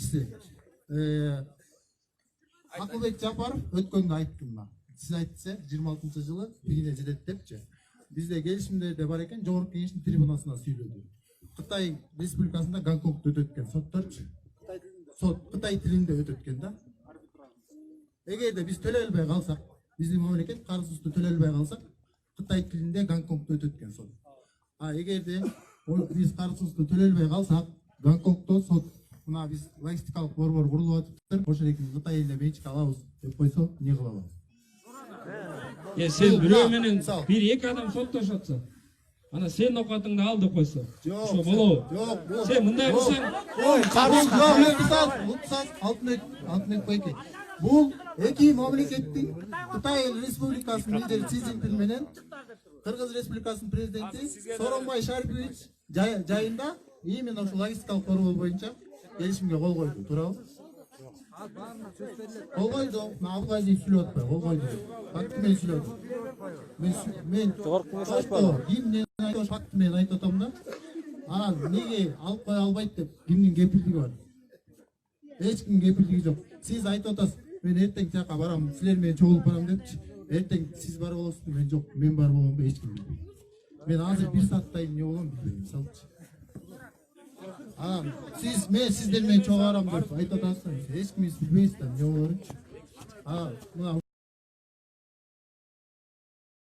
Экинчиси Акылбек Жапаров өткөндө айтты мына. Сиз айтса 26-жылы бигине жетет депчи. Бизде келишимдерде бар экен, жогорку кеңештин трибунасына сүйлөдү. Кытай Республикасында Гонконгдо өтөт экен сотторчу. Сот Кытай тилинде өтөт экен да. Эгерде биз төлөй албай калсак, биздин мамлекет карызыбызды төлөй албай калсак, Кытай тилинде Гонконгдо өтөт экен сот. А эгерде биз карызыбызды төлөй албай калсак, Гонконгдо сот мына биз логистикалык борбор курулуп атыптыр. Ошол эки Кытай элине менчик алабыз деп койсо, эмне кылабыз? Сен бирөө менен бир эки адам соттошотсо, ана сенин окуатыңды ал деп койсо. Ошо болобу? Жок. Сен мындай кылсаң, Ой, Алтынбек байке. Бул эки мамлекеттин Кытай Республикасынын лидери Си Цзиньпин менен Кыргыз Республикасынын президенти Сооронбай Шарипович жайында именно ушул логистикалык борбор боюнча келишимге кол койду. Туурабы? Кол койду. Абылгазиев сүйлөп атпайбы? Кол койду. Факты менен сүйлөдү. Мен кимдин факты менен айтып атам да. Анан неге алып кое албайт деп кимдин кепилдиги бар? Эч ким кепилдиги жок. Сиз айтып атасыз, мен эртең жака барам, силер менен чогулуп барам депчи. Эртең сиз бар болосузбу, мен жок, мен бар боломбу, эч ким билбейт. Мен азыр бир сааттайын эмне болом билбейм, мисалчы. Мен сиздер менен чогуу барам деп айтып атасыздар, эч ким билбейсиздер эмне болорун. Мына